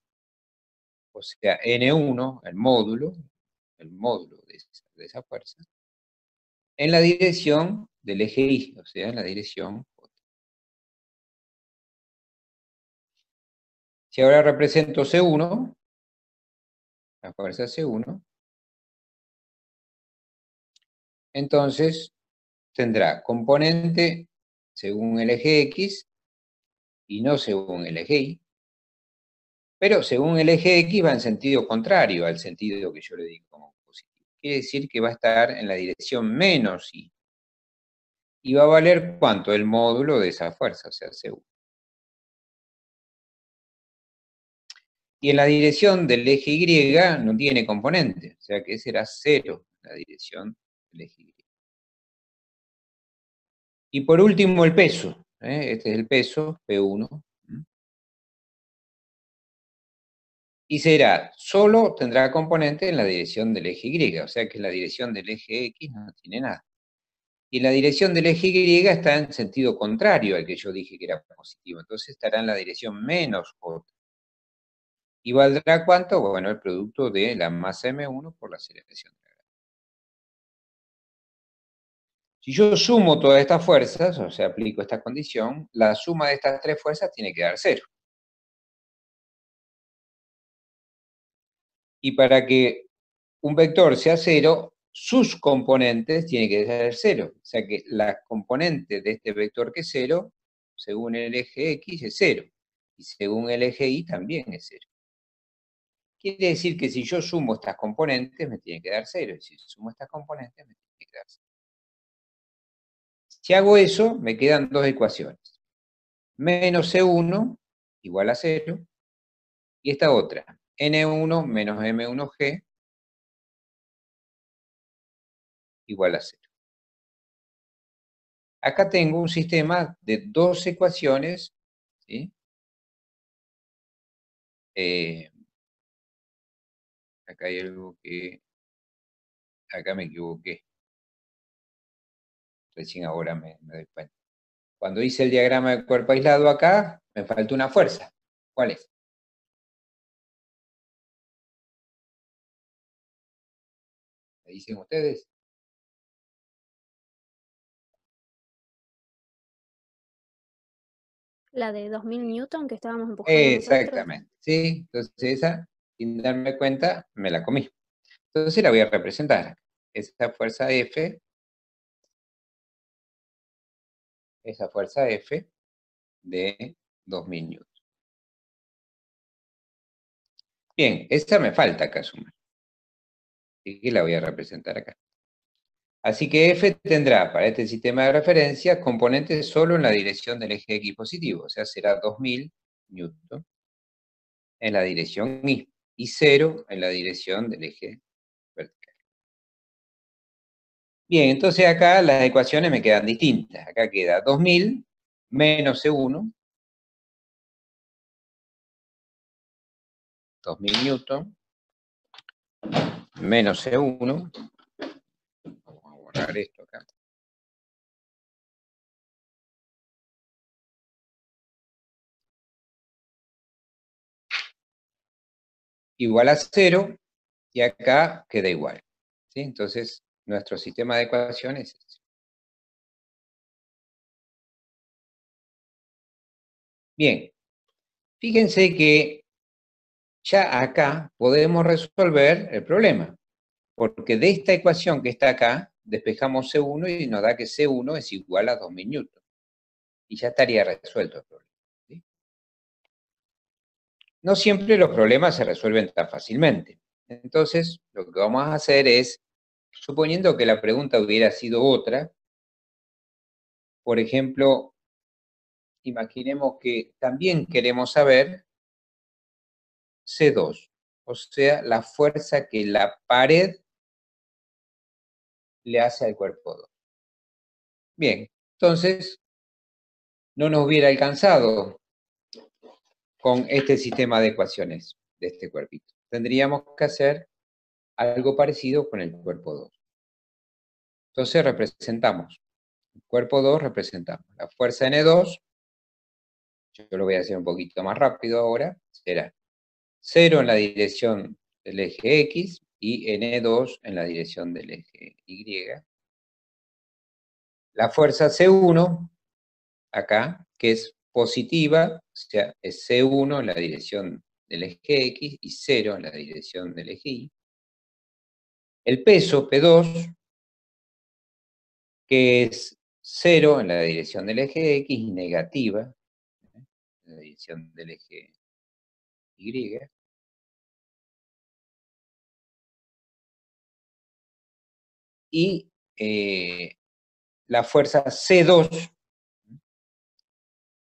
Speaker 1: o sea, N1, el módulo de esa fuerza, en la dirección del eje Y, o sea, en la dirección J. Si ahora represento C1, la fuerza C1, entonces tendrá componente según el eje X y no según el eje Y, pero según el eje X va en sentido contrario al sentido que yo le digo como positivo. Quiere decir que va a estar en la dirección menos Y. Y va a valer ¿cuánto? El módulo de esa fuerza, o sea, C1. Y en la dirección del eje Y no tiene componente, o sea que será 0 la dirección del eje Y. Y por último el peso, este es el peso, P1. Y será, solo tendrá componente en la dirección del eje Y, o sea que la dirección del eje X no tiene nada. Y la dirección del eje Y está en sentido contrario al que yo dije que era positivo, entonces estará en la dirección menos J. ¿Y valdrá cuánto? Bueno, el producto de la masa M1 por la aceleración de la gravedad. Si yo sumo todas estas fuerzas, o sea, aplico esta condición, la suma de estas tres fuerzas tiene que dar 0. Y para que un vector sea 0, sus componentes tienen que ser 0. O sea que la componente de este vector que es 0, según el eje X, es 0. Y según el eje Y también es 0. Quiere decir que si yo sumo estas componentes, me tiene que dar 0. Y si sumo estas componentes, me tiene que dar 0. Si hago eso, me quedan dos ecuaciones. Menos C1 igual a 0. Y esta otra, N1 menos M1G igual a 0. Acá tengo un sistema de dos ecuaciones, ¿sí? Acá hay algo que, acá me equivoqué, recién ahora me doy cuenta. Cuando hice el diagrama de cuerpo aislado acá, me faltó una fuerza. ¿Cuál es? ¿Me dicen ustedes?
Speaker 2: La de 2000 Newton que estábamos empujando nosotros.
Speaker 1: Exactamente, ¿sí? Entonces esa, sin darme cuenta, me la comí. Entonces la voy a representar. Esa fuerza F de 2000 newton. Bien, esta me falta acá sumar. Así que la voy a representar acá. Así que F tendrá para este sistema de referencia componentes solo en la dirección del eje X positivo, o sea, será 2000 newton en la dirección y 0 en la dirección del eje vertical. Bien, entonces acá las ecuaciones me quedan distintas. Acá queda 2000 menos C1, 2000 newton, menos C1, vamos a borrar esto acá, igual a 0, y acá queda igual. ¿Sí? Entonces, nuestro sistema de ecuaciones es ese. Bien, fíjense que ya acá podemos resolver el problema, porque de esta ecuación que está acá, despejamos C1 y nos da que C1 es igual a 2000 newton. Y ya estaría resuelto el problema. ¿Sí? No siempre los problemas se resuelven tan fácilmente. Entonces, lo que vamos a hacer es, suponiendo que la pregunta hubiera sido otra, por ejemplo, imaginemos que también queremos saber C2, o sea, la fuerza que la pared le hace al cuerpo 2. Bien, entonces no nos hubiera alcanzado con este sistema de ecuaciones de este cuerpito. Tendríamos que hacer algo parecido con el cuerpo 2. Entonces representamos, el cuerpo 2 representamos la fuerza N2, yo lo voy a hacer un poquito más rápido ahora, será 0 en la dirección del eje X y N2 en la dirección del eje Y. La fuerza C1, acá, que es positiva, o sea, es C1 en la dirección del eje X y 0 en la dirección del eje Y. El peso, P2, que es 0 en la dirección del eje X y negativa en la dirección del eje Y. Y la fuerza C2,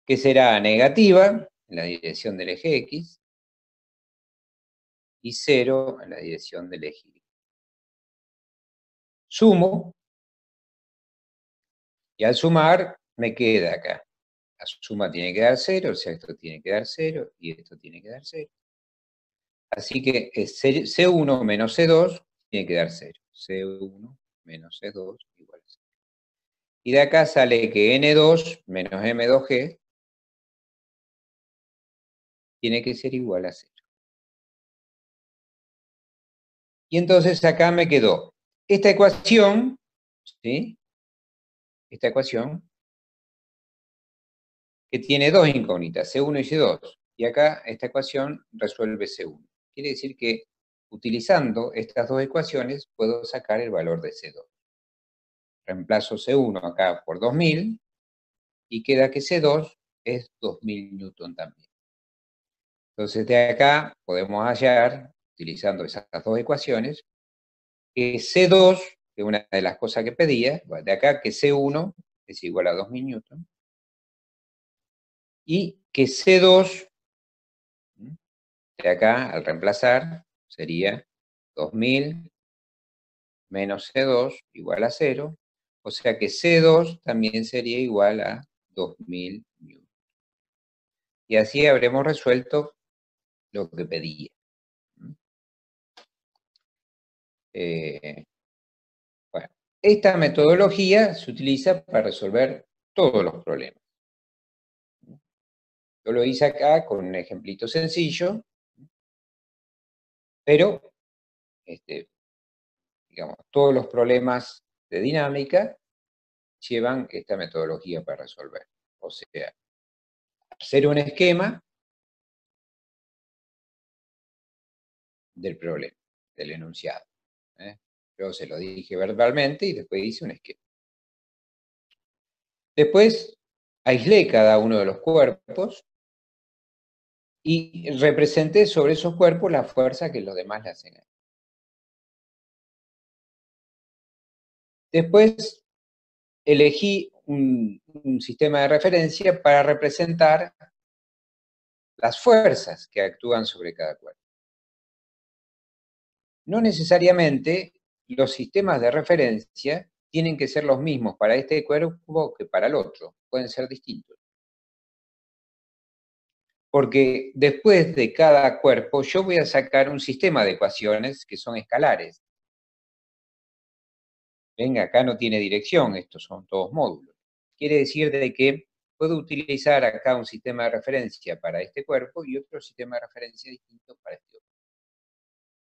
Speaker 1: que será negativa en la dirección del eje X y 0 en la dirección del eje Y. Sumo, y al sumar me queda acá. La suma tiene que dar 0, o sea, esto tiene que dar 0 y esto tiene que dar 0. Así que C1 menos C2 tiene que dar 0. C1 menos C2 igual a 0. Y de acá sale que N2 menos M2G tiene que ser igual a 0. Y entonces acá me quedó esta ecuación, ¿sí? Esta ecuación que tiene dos incógnitas, C1 y C2. Y acá esta ecuación resuelve C1. Quiere decir que utilizando estas dos ecuaciones puedo sacar el valor de C2. Reemplazo C1 acá por 2000 y queda que C2 es 2000 newton también. Entonces de acá podemos hallar, utilizando esas dos ecuaciones, que C2, que es una de las cosas que pedía, de acá que C1 es igual a 2000 newton, y que C2, de acá al reemplazar, sería 2000 menos C2 igual a 0, o sea que C2 también sería igual a 2000 newton. Y así habremos resuelto lo que pedía. Bueno, esta metodología se utiliza para resolver todos los problemas. Yo lo hice acá con un ejemplito sencillo, pero digamos, todos los problemas de dinámica llevan esta metodología para resolver. O sea, hacer un esquema del problema, del enunciado. Yo se lo dije verbalmente y después hice un esquema. Después aislé cada uno de los cuerpos y representé sobre esos cuerpos la fuerza que los demás le hacen a él. Después elegí un sistema de referencia para representar las fuerzas que actúan sobre cada cuerpo. No necesariamente los sistemas de referencia tienen que ser los mismos para este cuerpo que para el otro, pueden ser distintos. Porque después de cada cuerpo yo voy a sacar un sistema de ecuaciones que son escalares. Ven, acá no tiene dirección, estos son todos módulos. Quiere decir de que puedo utilizar acá un sistema de referencia para este cuerpo y otro sistema de referencia distinto para este otro.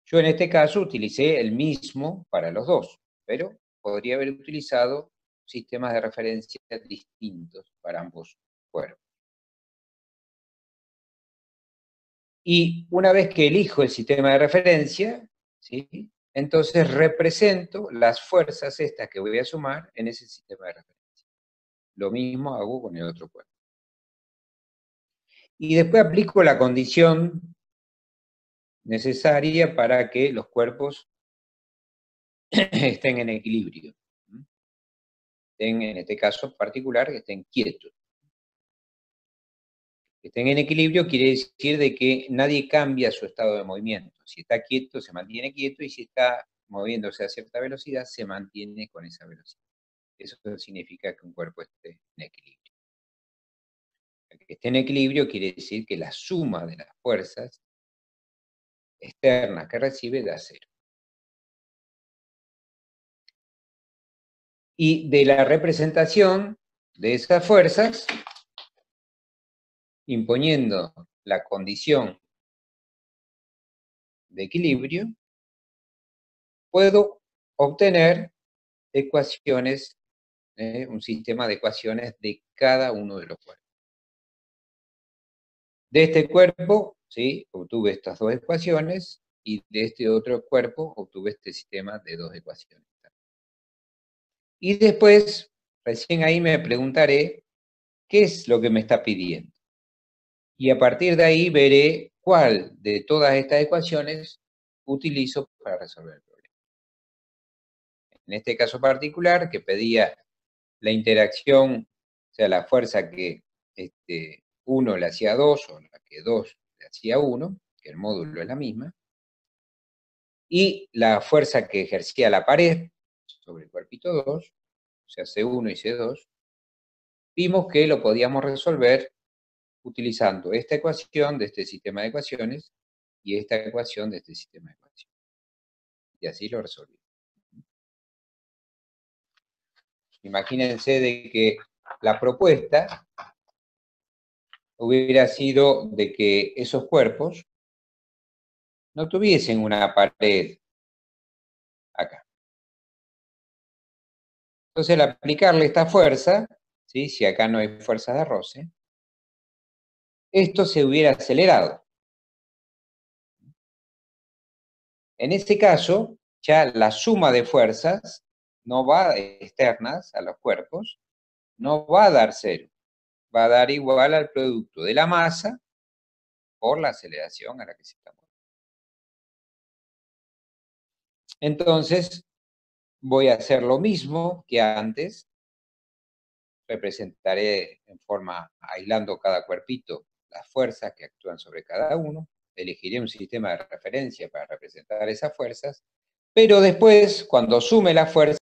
Speaker 1: Yo en este caso utilicé el mismo para los dos, pero podría haber utilizado sistemas de referencia distintos para ambos cuerpos. Y una vez que elijo el sistema de referencia, ¿sí?, entonces represento las fuerzas estas que voy a sumar en ese sistema de referencia. Lo mismo hago con el otro cuerpo. Y después aplico la condición necesaria para que los cuerpos estén en equilibrio. En este caso particular, que estén quietos. Que estén en equilibrio quiere decir de que nadie cambia su estado de movimiento. Si está quieto, se mantiene quieto, y si está moviéndose a cierta velocidad, se mantiene con esa velocidad. Eso significa que un cuerpo esté en equilibrio. Que esté en equilibrio quiere decir que la suma de las fuerzas externas que recibe da cero. Y de la representación de esas fuerzas, imponiendo la condición de equilibrio, puedo obtener ecuaciones, un sistema de ecuaciones de cada uno de los cuerpos. De este cuerpo, ¿sí?, obtuve estas dos ecuaciones, y de este otro cuerpo obtuve este sistema de dos ecuaciones. Y después, recién ahí me preguntaré, ¿qué es lo que me está pidiendo? Y a partir de ahí veré cuál de todas estas ecuaciones utilizo para resolver el problema. En este caso particular, que pedía la interacción, o sea, la fuerza que 1 le hacía 2, o la que 2 le hacía 1, que el módulo es la misma, y la fuerza que ejercía la pared sobre el cuerpito 2, o sea, C1 y C2, vimos que lo podíamos resolver utilizando esta ecuación de este sistema de ecuaciones y esta ecuación de este sistema de ecuaciones. Y así lo resolví. Imagínense de que la propuesta hubiera sido de que esos cuerpos no tuviesen una pared acá. Entonces, al aplicarle esta fuerza, ¿sí?, si acá no hay fuerza de roce, esto se hubiera acelerado. En este caso, ya la suma de fuerzas no va externas a los cuerpos, no va a dar cero, va a dar igual al producto de la masa por la aceleración a la que se está moviendo. Entonces, voy a hacer lo mismo que antes, representaré en forma, aislando cada cuerpito, las fuerzas que actúan sobre cada uno, elegiré un sistema de referencia para representar esas fuerzas, pero después, cuando sume las fuerzas,